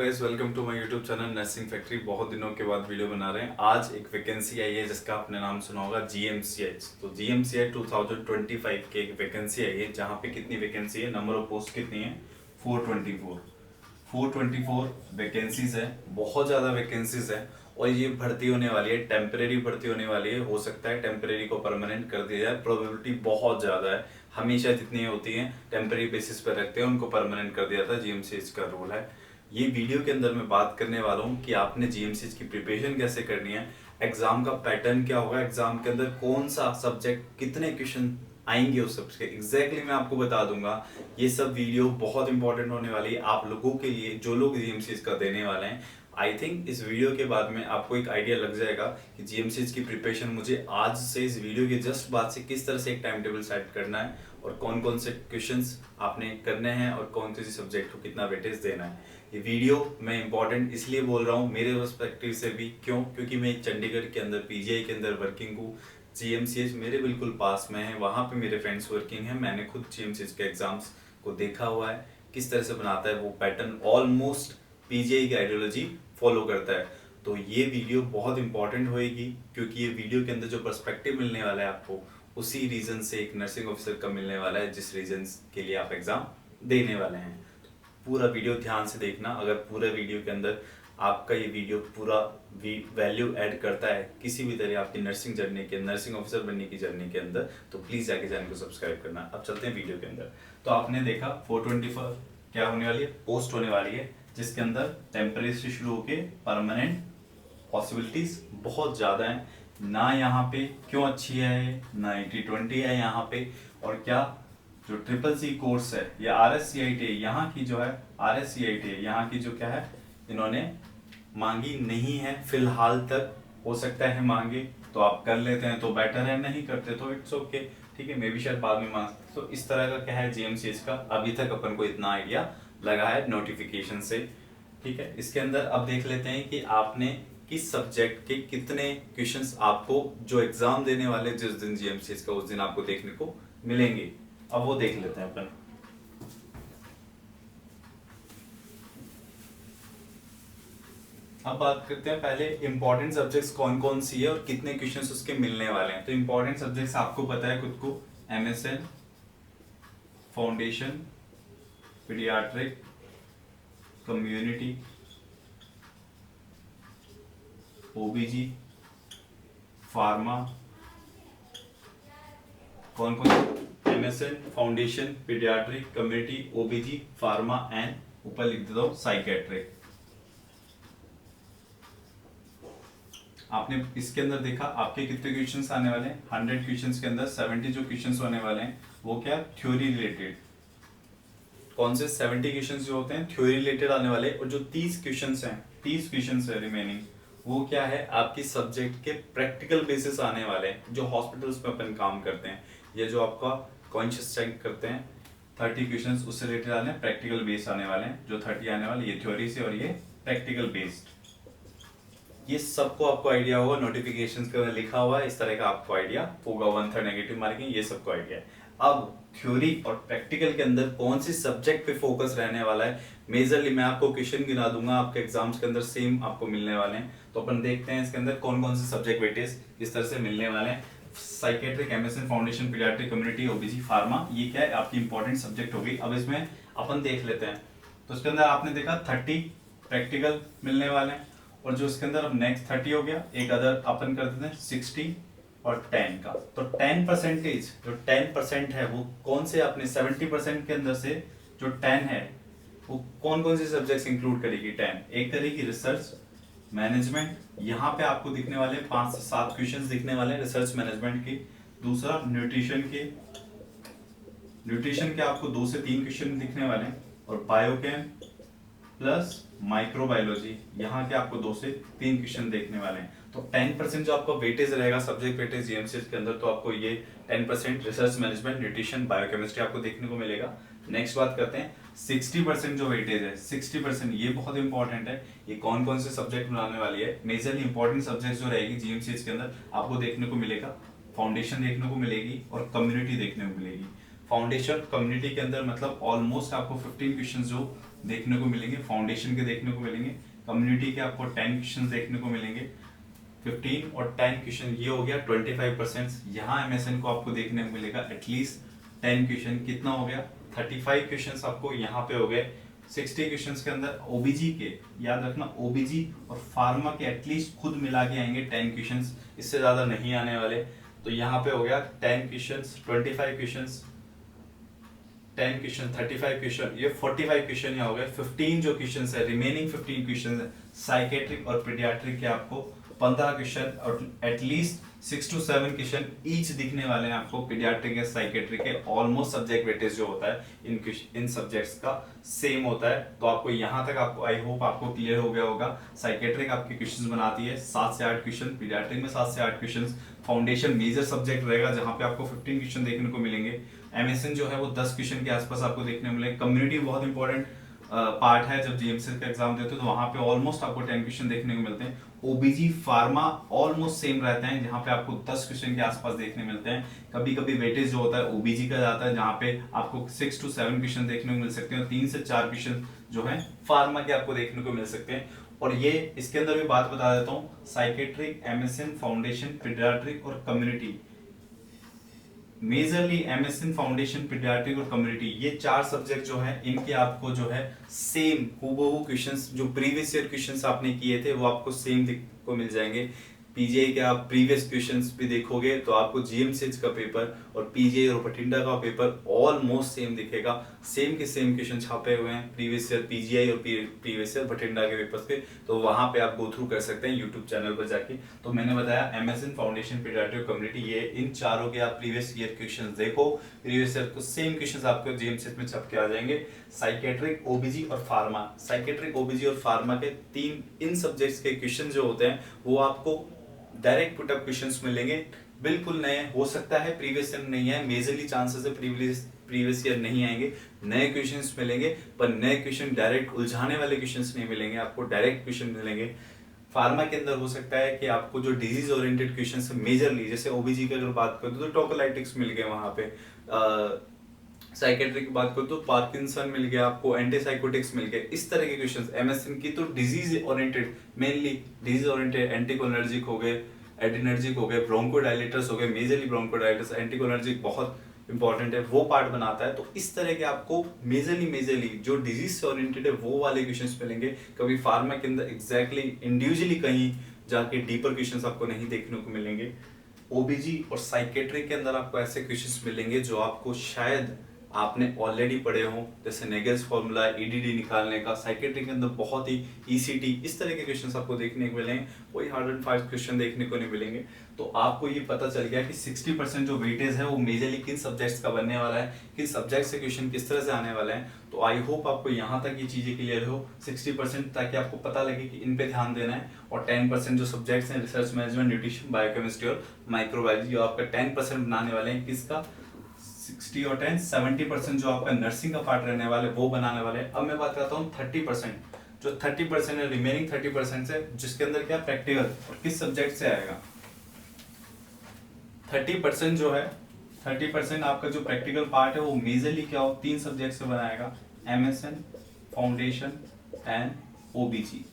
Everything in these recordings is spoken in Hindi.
Guys welcome to my YouTube channel nursing factory. बहुत दिनों के बाद वीडियो बना रहे हैं। आज एक वैकेंसी आई है जिसका आपने नाम सुना होगा जीएमसीएच। तो जीएमसीएच 2025 की एक वैकेंसी आई है जहाँ पे कितनी वैकेंसी है, नंबर ऑफ पोस्ट कितनी है, 424 वैकेंसीज है। बहुत ज़्यादा वैकेंसीज है और ये भर्ती होने वाली है, टेम्परेरी भर्ती होने वाली है। हो सकता है टेम्परेरी को परमानेंट कर दिया जाए, प्रोबेबिलिटी बहुत ज़्यादा है। हमेशा जितनी होती हैं टेम्परेरी बेसिस पर रखते हैं, उनको परमानेंट कर दिया था, जीएमसीएच का रूल है। ये वीडियो के अंदर मैं बात करने वाला हूँ कि आपने जीएमसीएच की प्रिपरेशन कैसे करनी है, एग्जाम का पैटर्न क्या होगा, एग्जाम के अंदर कौन सा सब्जेक्ट, कितने क्वेश्चन आएंगे उस सबके एग्जैक्टली मैं आपको बता दूंगा। ये सब वीडियो बहुत इंपॉर्टेंट होने वाली है आप लोगों के लिए जो लोग जीएमसीएच का देने वाले हैं। आई थिंक इस वीडियो के बाद में आपको एक आइडिया लग जाएगा कि जीएमसीएच की प्रिपरेशन मुझे आज से इस वीडियो के जस्ट बाद से किस तरह से एक टाइम टेबल सेट करना है और कौन कौन से क्वेश्चंस आपने करने हैं और कौन से सब्जेक्ट को कितना वेटेज देना है। ये वीडियो मैं इंपॉर्टेंट इसलिए बोल रहा हूँ मेरे पर्सपेक्टिव से भी, क्योंकि मैं चंडीगढ़ के अंदर पीजीआई के अंदर वर्किंग हूँ। जीएमसीएच मेरे बिल्कुल पास में है, वहाँ पे मेरे फ्रेंड्स वर्किंग हैं। मैंने खुद जीएमसीएच के एग्जाम्स को देखा हुआ है, किस तरह से बनाता है वो पैटर्न, ऑलमोस्ट पीजीआई की आइडियोलॉजी फॉलो करता है। तो ये वीडियो बहुत इंपॉर्टेंट होएगी क्योंकि ये वीडियो के अंदर जो पर्सपेक्टिव मिलने वाला है आपको, उसी रीजन से एक नर्सिंग ऑफिसर का मिलने वाला है जिस रीजन के लिए आप एग्जाम देने वाले हैं। पूरा वीडियो ध्यान से देखना। अगर पूरे वीडियो के अंदर आपका ये वीडियो पूरा वैल्यू ऐड करता है किसी भी तरह आपकी नर्सिंग जर्नी के, नर्सिंग ऑफिसर बनने की जर्नी के अंदर, तो प्लीज़ जाके चैनल को सब्सक्राइब करना। अब चलते हैं वीडियो के अंदर। तो आपने देखा 424 क्या होने वाली है, पोस्ट होने वाली है, जिसके अंदर टेम्परेरी से शुरू होके परमानेंट पॉसिबिलिटीज बहुत ज़्यादा हैं। ना यहाँ पे क्यों अच्छी है, ना 80-20 है यहाँ पे, और क्या जो ट्रिपल सी कोर्स है या RSCIT यहाँ की जो है, RSCIT यहाँ की जो क्या है, इन्होंने मांगी नहीं है फिलहाल तक। हो सकता है मांगे तो आप कर लेते हैं तो बेटर है, नहीं करते तो इट्स ओके, ठीक है, मे भी शायद बाद में मांग। तो इस तरह का क्या है जीएमसीएच का, अभी तक अपन को इतना आइडिया लगा है नोटिफिकेशन से, ठीक है। इसके अंदर अब देख लेते हैं कि आपने किस सब्जेक्ट के कितने क्वेश्चंस आपको जो एग्जाम देने वाले जिस दिन जीएमसीएच का, उस दिन आपको देखने को मिलेंगे। अब वो देख लेते हैं अपन। अब बात करते हैं पहले इंपॉर्टेंट सब्जेक्ट्स कौन कौन सी है और कितने क्वेश्चंस उसके मिलने वाले हैं। तो इंपॉर्टेंट सब्जेक्ट्स आपको पता है खुद को, MSN, foundation, paediatric, community, OBG, pharma. कौन कौन? MSN, foundation, paediatric, community, OBG, pharma and ऊपर लिख देता हूं साइकेट्रिक। आपने इसके अंदर देखा आपके कितने क्वेश्चंस आने वाले हैं। 100 क्वेश्चंस के अंदर 70 जो क्वेश्चंस होने वाले हैं वो क्या, थ्योरी रिलेटेड। कौन से 70 क्वेश्चंस जो होते हैं थ्योरी रिलेटेड आने वाले, और जो 30 क्वेश्चंस हैं, 30 क्वेश्चंस है रिमेनिंग, वो क्या है आपकी सब्जेक्ट के प्रैक्टिकल बेसिस आने वाले हैं, जो हॉस्पिटल्स में अपन काम करते हैं या जो आपका कॉन्शियस चेक करते हैं। 30 क्वेश्चंस उससे रिलेटेड आने, प्रैक्टिकल बेस्ड आने वाले हैं। जो 30 आने वाले ये थ्योरी से और ये प्रैक्टिकल बेस्ड। ये सबको आपको आइडिया होगा, नोटिफिकेशंस के अंदर लिखा हुआ है, इस तरह का आपको आइडिया होगा। 1/3 नेगेटिव मार्किंग, ये सबको आइडिया है। अब थ्योरी और प्रैक्टिकल के अंदर कौन सी सब्जेक्ट पे फोकस रहने वाला है, मेजरली मैं आपको क्वेश्चन गिना दूंगा आपके एग्जाम्स के अंदर, सेम आपको मिलने वाले हैं। तो अपन देखते हैं इसके अंदर कौन कौन से सब्जेक्ट वेटेज इस तरह से मिलने वाले हैं। Psychiatric, MSN, foundation, paediatric, community, OBG, pharma, ये क्या है आपकी इंपॉर्टेंट सब्जेक्ट होगी। अब इसमें अपन देख लेते हैं। तो इसके अंदर आपने देखा 30 प्रैक्टिकल मिलने वाले हैं, और जो इसके अंदर अब नेक्स्ट 30 हो गया, एक अदर अपन कर देते हैं 60 और 10 का। तो 10% जो 10% है वो कौन से, अपने 70% के अंदर से जो 10 है वो कौन कौन से सब्जेक्ट्स इंक्लूड करेगी। 10 एक करेगी रिसर्च मैनेजमेंट, यहाँ पे आपको दिखने वाले 5 से 7 क्वेश्चंस दिखने वाले हैं रिसर्च मैनेजमेंट के। दूसरा न्यूट्रिशन के आपको 2 से 3 क्वेश्चन दिखने वाले हैं, और बायोकेम प्लस माइक्रोबायोलॉजी, यहाँ के आपको 2 से 3 क्वेश्चन देखने वाले हैं। तो 10% जो आपका वेटेज रहेगा सब्जेक्ट वेटेज जीएमसीएच के अंदर, तो आपको ये 10% रिसर्च मैनेजमेंट, न्यूट्रिशन, बायोकेमिस्ट्री आपको देखने को मिलेगा। नेक्स्ट बात करते हैं 60% जो वेटेज है, 60% ये बहुत इंपॉर्टेंट है। ये कौन कौन से सब्जेक्ट बनाने वाली है, मेजरली इंपॉर्टेंट सब्जेक्ट जो रहेगी जीएमसीएच के अंदर आपको देखने को मिलेगा। फाउंडेशन देखने को मिलेगी और कम्युनिटी देखने को मिलेगी। फाउंडेशन कम्युनिटी के अंदर मतलब ऑलमोस्ट आपको 15 क्वेश्चन जो देखने को मिलेंगे, फाउंडेशन के देखने को मिलेंगे, कम्युनिटी के आपको 10 क्वेश्चन देखने को मिलेंगे, 15 और 10 क्वेश्चन, ये हो गया 25%। यहाँ एमएसएन को आपको देखने को मिलेगा एटलीस्ट 10 क्वेश्चन, कितना हो गया 35 क्वेश्चन आपको यहाँ पे हो गए। 60 क्वेश्चन के अंदर ओबीजी के, याद रखना ओबीजी और फार्मा के एटलीस्ट खुद मिला के आएंगे 10 क्वेश्चन, इससे ज्यादा नहीं आने वाले। तो यहाँ पे हो गया 10 क्वेश्चन, 25 क्वेश्चन, 10 क्वेश्चन, 35 क्वेश्चन, ये 45 क्वेश्चन यहाँ हो गए। 15 जो क्वेश्चन है, रिमेनिंग 15 क्वेश्चन है साइकेट्रिक और पीडियाट्रिक के आपको 15 क्वेश्चन और एटलीस्ट 6 to 7 क्वेश्चन ईच दिखने वाले हैं आपको पीडियाट्रिक या साइकेट्रिक के। ऑलमोस्ट सब्जेक्ट वेटेज जो होता है इन सब्जेक्ट्स का सेम होता है। तो आपको यहाँ तक आपको आई होप आपको क्लियर हो गया होगा। साइकेट्रिक आपके क्वेश्चंस बनाती है 7 से 8 क्वेश्चन, पीडियाट्रिक में 7 से 8 क्वेश्चन। फाउंडेशन मेजर सब्जेक्ट रहेगा जहाँ पे आपको 15 क्वेश्चन देखने को मिलेंगे। एमएसएन जो है वो 10 क्वेश्चन के आसपास आपको देखने को मिलेंगे। कम्युनिटी बहुत इंपॉर्टेंट पार्ट है, जब जीएमसी का एग्जाम देते हो तो वहां पे ऑलमोस्ट आपको 10 क्वेश्चन देखने को मिलते हैं। ओबीजी फार्मा ऑलमोस्ट सेम रहते हैं, जहां पे आपको 10 क्वेश्चन के आसपास देखने मिलते हैं। कभी कभी वेटेज जो होता है ओबीजी का जाता है, जहां पे आपको 6 to 7 क्वेश्चन देखने को मिल सकते हैं और 3 से 4 क्वेश्चन जो है फार्मा के आपको देखने को मिल सकते हैं। और ये इसके अंदर भी बात बता देता हूँ, साइकेट्रिक, एमएसएन, फाउंडेशन, पीडियाट्रिक और community, majorly MSN, foundation, paediatric और कम्युनिटी, ये 4 सब्जेक्ट जो है इनके आपको जो है सेम हूबहू क्वेश्चंस जो प्रीवियस ईयर क्वेश्चंस आपने किए थे वो आपको सेम को मिल जाएंगे। पीजीआई के आप प्रीवियस क्वेश्चंस भी देखोगे तो आपको जीएमसीएच का पेपर और पीजीआई और बठिंडा का पेपर ऑलमोस्ट सेम दिखेगा। सेम के सेम क्वेश्चन छापे हुए हैं प्रीवियस ईयर पीजीआई और प्रीवियस ईयर बठिंडा के पेपर्स के, तो वहां पे आप गो थ्रू कर सकते हैं यूट्यूब चैनल पर जाके। तो मैंने बताया एमएसएन, फाउंडेशन, पीडियाट्रिक, कम्युनिटी, ये इन चारों के आप प्रीवियस ईयर क्वेश्चन देखो। प्रीवियस ईयर को सेम क्वेश्चन आपको जीएमसीएच में छप के आ जाएंगे। साइकेट्रिक, ओबीजी और फार्मा, साइकेट्रिक, ओबीजी और फार्मा के 3 इन सब्जेक्ट्स के क्वेश्चन जो होते हैं वो आपको डायरेक्ट पुटअप क्वेश्चंस मिलेंगे, बिल्कुल नए। हो सकता है प्रीवियस ईयर नहीं है, मेजरली चांसेस है प्रीवियस ईयर नहीं आएंगे, नए क्वेश्चंस मिलेंगे, पर नए क्वेश्चन डायरेक्ट उलझाने वाले क्वेश्चंस नहीं मिलेंगे, आपको डायरेक्ट क्वेश्चन मिलेंगे। फार्मा के अंदर हो सकता है कि आपको जो डिजीज ओरिएंटेड क्वेश्चंस है मेजरली, जैसे ओबीजी की अगर बात करें तो टोकोलाइटिक्स मिल गए वहां पे, साइकेट्रिक की बात करो तो पार्किंसन मिल गया आपको, एंटीसाइकोटिक्स मिल गए, इस तरह के क्वेश्चंस। एमएसएन की तो disease oriented, mainly disease oriented, anticholinergic हो गए, एडिनर्जिक हो गए, ब्रोंकोडायलेटर्स हो गए, मेजरली ब्रोंकोडायलेटर्स, एंटीकोलिनर्जिक बहुत इंपॉर्टेंट है, वो पार्ट बनाता है। तो इस तरह के आपको मेजरली जो डिजीज से ओरिएंटेड है वो वाले क्वेश्चंस मिलेंगे। कभी फार्मा के अंदर एग्जैक्टली इंडिविजुअली कहीं जाके डीपर क्वेश्चंस आपको नहीं देखने को मिलेंगे। ओबीजी और साइकेट्रिक के अंदर आपको ऐसे क्वेश्चंस मिलेंगे जो आपको शायद आपने ऑलरेडी पढ़े हो, जैसे नेगल्स फॉर्मूला, ईडीडी निकालने का। साइकेट्रिक के अंदर बहुत ही ईसीटी, इस तरह के क्वेश्चंस आपको देखने को मिलेंगे, कोई हार्ड एंड फास्ट क्वेश्चन देखने को नहीं मिलेंगे। तो आपको ये पता चल गया कि 60% जो वेटेज है वो मेजरली किन सब्जेक्ट्स का बनने वाला है, किन सब्जेक्ट से क्वेश्चन किस तरह से आने वाले हैं। तो आई होप आपको यहाँ तक ये चीजें क्लियर हो, 60%, ताकि आपको पता लगे कि इन पे ध्यान देना है। और 10% जो सब्जेक्ट्स हैं, रिसर्च मैनेजमेंट, न्यूट्रिशन, बायोकेमिस्ट्री और माइक्रोबायोलॉजी, जो आपका 10% बनाने वाले हैं, किसका 60 और 10 70% जो आपका नर्सिंग का पार्ट रहने वाले वो बनाने वाले हैं। अब मैं बात करता हूँ 30%, जो 30% है, रिमेनिंग 30% से, जिसके अंदर क्या प्रैक्टिकल और किस सब्जेक्ट से आएगा। 30% जो है, 30% आपका जो प्रैक्टिकल पार्ट है वो मेजरली क्या हो, 3 सब्जेक्ट से बनाएगा, MSN, foundation and ओबीजी।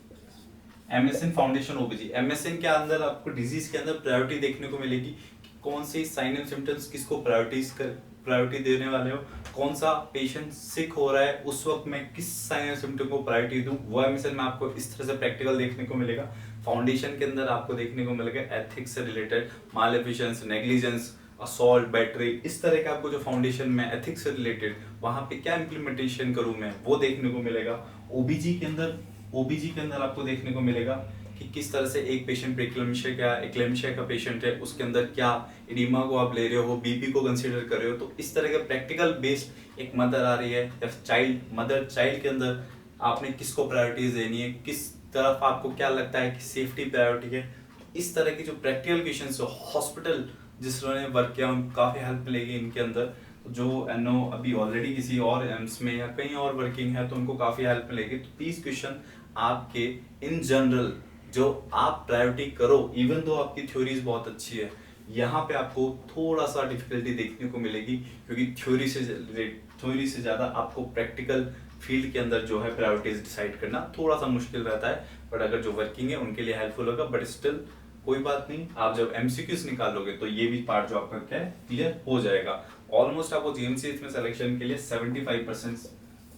MSN, foundation, ओबीजी। MSN के अंदर आपको डिजीज के अंदर प्रायोरिटी देखने को मिलेगी, कौन सी साइन एंड सिम्टम्स किसको प्रायोरिटी देने वाले हो, कौन सा पेशेंट सिक हो रहा है उस वक्त में किस साइन एंड सिम्टम को प्रायोरिटी दूं, वो एमएसएन में आपको इस तरह से प्रैक्टिकल देखने को मिलेगा। फाउंडेशन के अंदर आपको देखने को मिलेगा एथिक्स से रिलेटेड, मालेफिशंस, नेग्लिजेंस, असॉल्ट, बैटरी, इस तरह का आपको जो फाउंडेशन में एथिक्स से रिलेटेड वहां पे क्या इंप्लीमेंटेशन करूं मैं, वो देखने को मिलेगा। ओबीजी के अंदर आपको देखने को मिलेगा कि किस तरह से एक पेशेंट एक्लेम्शिया का पेशेंट है, उसके अंदर क्या एडिमा को आप ले रहे हो, बीपी को कंसीडर कर रहे हो। तो इस तरह का प्रैक्टिकल बेस्ड एक मदर आ रही है या चाइल्ड के अंदर आपने किसको प्रायोरिटीज देनी है, किस तरफ आपको क्या लगता है कि सेफ्टी प्रायोरिटी है। इस तरह की जो प्रैक्टिकल क्वेश्चन हॉस्पिटल जिन्होंने वर्क किया उनको काफी हेल्प मिलेगी इनके अंदर। जो एनओ अभी ऑलरेडी किसी और एम्स में या कहीं और वर्किंग है तो उनको काफी हेल्प मिलेगी। तो 30 क्वेश्चन आपके इन जनरल जो आप प्रायोरिटी करो, इवन दो आपकी थ्योरीज बहुत अच्छी है, यहाँ पे आपको थोड़ा सा डिफिकल्टी देखने को मिलेगी, क्योंकि थ्योरी से ज्यादा आपको प्रैक्टिकल फील्ड के अंदर जो है प्रायोरिटीज डिसाइड करना थोड़ा सा मुश्किल रहता है, बट अगर जो वर्किंग है उनके लिए हेल्पफुल होगा। बट स्टिल कोई बात नहीं, आप जब एमसीक्यूज निकालोगे तो ये भी पार्ट जो आपका क्या है क्लियर हो जाएगा। ऑलमोस्ट आपको जीएमसीएच में सिलेक्शन के लिए 75%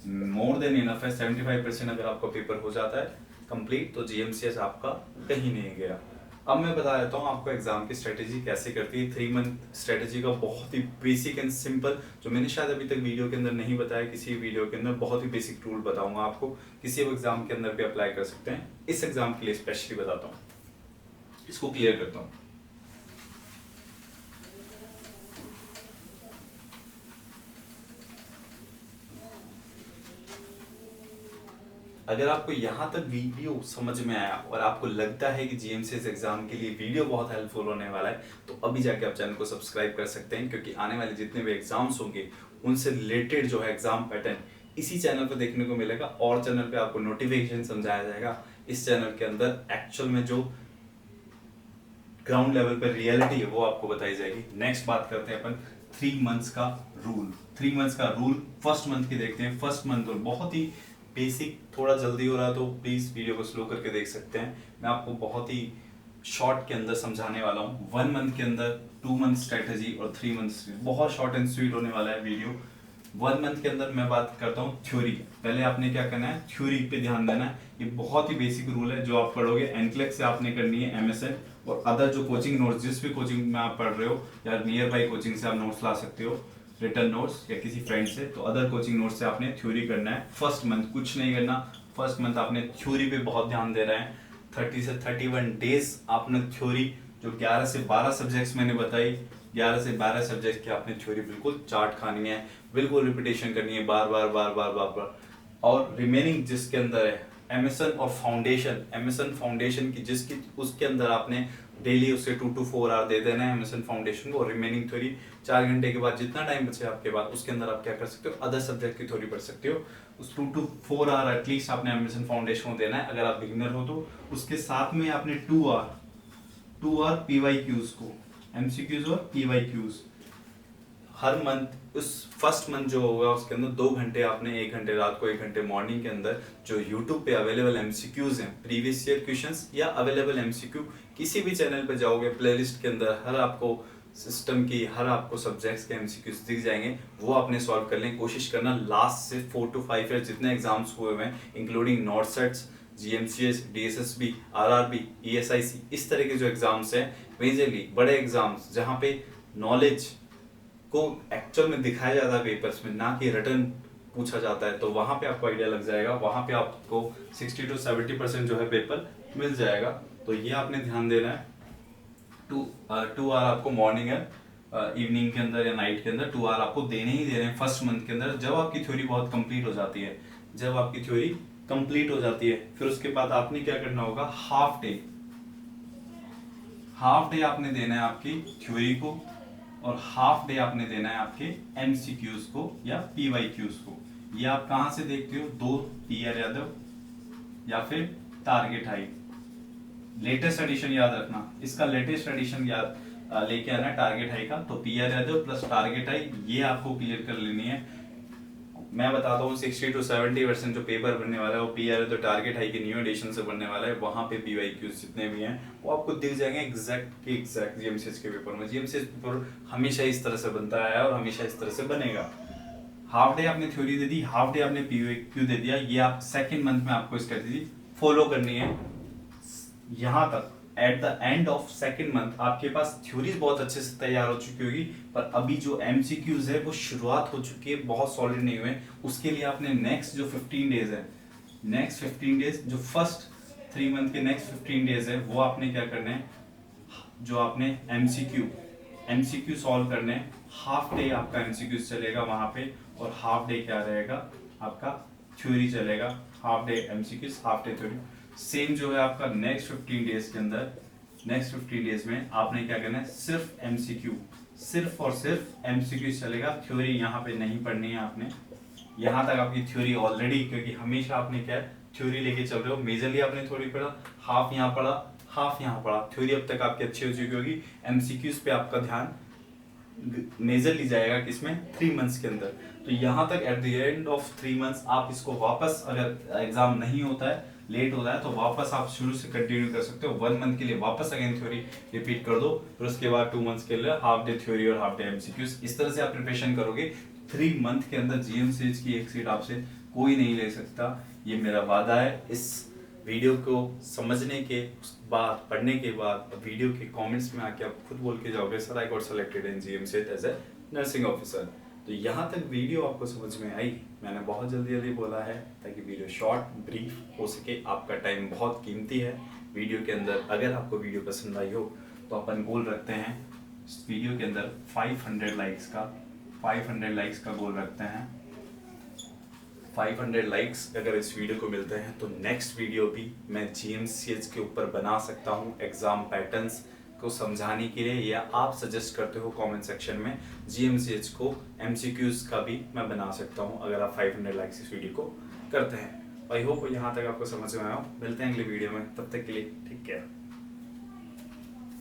मोर देन इनफ है। 75% अगर आपका पेपर हो जाता है कंप्लीट तो जीएमसीएच आपका कहीं नहीं गया। अब मैं बता देता हूँ आपको एग्जाम की स्ट्रेटेजी कैसे करती है। 3 मंथ स्ट्रेटेजी का बहुत ही बेसिक एंड सिंपल, जो मैंने शायद अभी तक वीडियो के अंदर नहीं बताया, किसी वीडियो के अंदर बहुत ही बेसिक टूल बताऊंगा आपको, किसी भी एग्जाम के अंदर भी अप्लाई कर सकते हैं। इस एग्जाम के लिए स्पेशली बताता हूँ, इसको क्लियर करता हूँ। अगर आपको यहाँ तक वीडियो समझ में आया और आपको लगता है कि जीएमसीएस एग्जाम के लिए वीडियो बहुत हेल्पफुल होने वाला है, तो अभी जाके आप चैनल को सब्सक्राइब कर सकते हैं, क्योंकि आने वाले जितने भी एग्जाम्स होंगे उनसे रिलेटेड जो है एग्जाम पैटर्न इसी चैनल पर देखने को मिलेगा, और चैनल पे आपको नोटिफिकेशन समझाया जाएगा। इस चैनल के अंदर एक्चुअल में जो ग्राउंड लेवल पर रियलिटी है वो आपको बताई जाएगी। नेक्स्ट बात करते हैं अपन 3 मंथ्स का रूल। 3 मंथ्स का रूल फर्स्ट मंथ की देखते हैं। फर्स्ट मंथ और बहुत ही बेसिक, थोड़ा जल्दी हो रहा तो प्लीज वीडियो को स्लो करके देख सकते हैं। मैं आपको बहुत ही शॉर्ट के अंदर समझाने वाला हूँ। 1 मंथ के अंदर 2 मंथ स्ट्रेटेजी और 3 मंथ, बहुत शॉर्ट एंड स्वीट होने वाला है वीडियो। 1 मंथ के अंदर मैं बात करता हूँ थ्योरी। पहले आपने क्या करना है, थ्योरी पे ध्यान देना है। ये बहुत ही बेसिक रूल है जो आप पढ़ोगे एनक्लेक्स से, आपने करनी है एमएसएन और अदर जो कोचिंग नोट्स, जिस भी कोचिंग में आप पढ़ रहे हो या नियर बाई कोचिंग से आप नोट्स ला सकते हो, रिटर्न नोट्स या किसी फ्रेंड से, तो अदर कोचिंग नोट्स से आपने थ्योरी करना है। फर्स्ट मंथ कुछ नहीं करना, फर्स्ट मंथ आपने थ्योरी पे बहुत ध्यान देना है। 30 से 31 डेज आपने थ्योरी, जो 11 से 12 सब्जेक्ट्स मैंने बताई, 11 से 12 सब्जेक्ट की आपने थ्योरी बिल्कुल चार्ट खानी है, बिल्कुल रिपीटेशन करनी है, बार बार बार बार बार बार। और रिमेनिंग जिसके अंदर है एमएसएन और फाउंडेशन, एमएसएन फाउंडेशन की जिसकी, उसके अंदर आपने डेली उससे 2 to 4 आवर दे देना है एमएसएन फाउंडेशन को। रिमेनिंग थ्योरी 4 घंटे के बाद जितना टाइम बचे आपके पास उसके अंदर आप क्या कर सकते हो, अदर सब्जेक्ट की थ्योरी पढ़ सकते हो। उस 2 to 4 आवर एटलीस्ट आपने एमएसएन फाउंडेशन को देना है अगर आप बिगिनर हो तो। उसके साथ में आपने 2 आवर पीवाईक्यूज को, एमसीक्यूज और पीवाईक्यूज हर मंथ। उस फर्स्ट मंथ जो होगा उसके अंदर 2 घंटे आपने, 1 घंटे रात को, 1 घंटे मॉर्निंग के अंदर जो यूट्यूब पे अवेलेबल एमसीक्यूज हैं, प्रीवियस ईयर क्वेश्चंस या अवेलेबल एमसीक्यू, किसी भी चैनल पे जाओगे प्लेलिस्ट के अंदर हर आपको सिस्टम की, हर आपको सब्जेक्ट्स के एमसीक्यूज दिख जाएंगे, वो आपने सॉल्व कर लें। कोशिश करना लास्ट से 4 to 5 ईयर जितने एग्जाम्स हुए हैं including not sets, GMCS, DSSB, RRB, ESIC, इस तरह के जो एग्जाम्स हैं, मेजरली बड़े एग्जाम्स जहाँ पे नॉलेज को एक्चुअल में दिखाया जाता है पेपर्स में, ना कि रिटर्न पूछा जाता है, तो वहां पे आपको आइडिया लग जाएगा। वहां पे आपको 60 to 70% जो है पेपर मिल जाएगा। तो ये आपने ध्यान देना है। 2 आवर आपको मॉर्निंग है, इवनिंग के अंदर या नाइट के अंदर 2 आवर आपको देने ही देने हैं फर्स्ट मंथ के अंदर। जब आपकी थ्योरी बहुत कंप्लीट हो जाती है, जब आपकी थ्योरी कंप्लीट हो जाती है, फिर उसके बाद आपने क्या करना होगा, हाफ डे आपने देना है आपकी थ्योरी को, और हाफ डे आपने देना है आपके एमसीक्यूज को या पीवाईक्यूज को। ये आप कहां से देखते हो, 2 पीआर यादव या फिर टारगेट हाई। लेटेस्ट एडिशन याद रखना, इसका लेटेस्ट एडिशन याद लेके आना है टारगेट हाई का। तो PR Yadav plus target high ये आपको क्लियर कर लेनी है। मैं बताता हूँ 60 to 70% जो पेपर बनने वाला है वो पीआर तो टारगेट हाई के न्यू एडिशन से बनने वाला है। वहां पे पीवाईक्यूज जितने भी हैं वो आपको दिख जाएंगे एग्जैक्ट जीएमसीएस के पेपर में। जीएमसीएस पेपर हमेशा इस तरह से बनता है और हमेशा इस तरह से बनेगा। हाफ डे आपने थ्योरी दे दी, हाफ डे आपने पीवाईक्यू दे दिया। ये आप सेकेंड मंथ में आपको स्ट्रेटेजी फॉलो करनी है। यहाँ तक at the end of second month आपके पास थ्योरीज बहुत अच्छे से तैयार हो चुकी होगी, पर अभी जो एमसीक्यूज है वो शुरुआत हो चुकी है, बहुत सॉलिड नहीं हुए। उसके लिए आपने नेक्स्ट जो 15 डेज है, नेक्स्ट 15 डेज जो फर्स्ट 3 मंथ के नेक्स्ट 15 डेज है वो आपने क्या करना है, जो आपने एमसीक्यू सॉल्व करने हैं। हाफ डे आपका एमसीक्यू चलेगा वहां पे, और हाफ डे क्या रहेगा आपका थ्योरी चलेगा। Half day MCQ, half day theory. Same जो है आपका नेक्स्ट 15 डेज के अंदर, नेक्स्ट 15 डेज में आपने क्या करना है, सिर्फ एमसीक्यू, सिर्फ और सिर्फ एमसीक्यू चलेगा। थ्योरी यहाँ पे नहीं पढ़नी है आपने। यहाँ तक आपकी थ्योरी ऑलरेडी, क्योंकि हमेशा आपने क्या थ्योरी लेके चल रहे हो, मेजरली आपने थ्योरी पढ़ा, हाफ यहाँ पढ़ा, हाफ यहाँ पढ़ा। थ्योरी अब तक आपकी अच्छी हो चुकी होगी। एमसीक्यूज पे आपका ध्यान मेजर ली जाएगा किसमें 3 मंथ्स के अंदर। तो यहाँ तक at the end of 3 months आप इसको वापस, अगर एग्जाम नहीं होता है, लेट होता है, तो वापस आप शुरू से कंटिन्यू कर सकते हो। 1 मंथ के लिए वापस अगेन थ्योरी रिपीट कर दो, फिर उसके बाद 2 मंथ्स के लिए हाफ डे थ्योरी और हाफ डे एमसीक्यूज। इस तरह से आप प्रिपरेशन करोगे, 3 मंथ के अंदर जीएमसीएच की एक सीट आपसे कोई नहीं ले सकता, ये मेरा वादा है। इस वीडियो को समझने के बाद, पढ़ने के बाद, वीडियो के कमेंट्स में आके आप खुद बोल के जाओगे sir I got selected in GMCH as a nursing officer. तो यहाँ तक वीडियो आपको समझ में आई, मैंने बहुत जल्दी जल्दी बोला है ताकि वीडियो शॉर्ट ब्रीफ हो सके। आपका टाइम बहुत कीमती है वीडियो के अंदर। अगर आपको वीडियो पसंद आई हो तो अपन गोल रखते हैं इस वीडियो के अंदर 500 लाइक्स का, 500 लाइक्स का गोल रखते हैं। 500 लाइक्स अगर इस वीडियो को मिलते हैं तो नेक्स्ट वीडियो भी मैं जीएमसीएच के ऊपर बना सकता हूँ, एग्जाम पैटर्न्स को समझाने के लिए, या आप सजेस्ट करते हो कमेंट सेक्शन में जीएमसीएच को एमसीक्यूज का भी मैं बना सकता हूँ अगर आप 500 लाइक्स इस वीडियो को करते हैं। आई होप यहाँ तक आपको समझ में आया हो। मिलते हैं अगले वीडियो में, तब तक के लिए टेक केयर।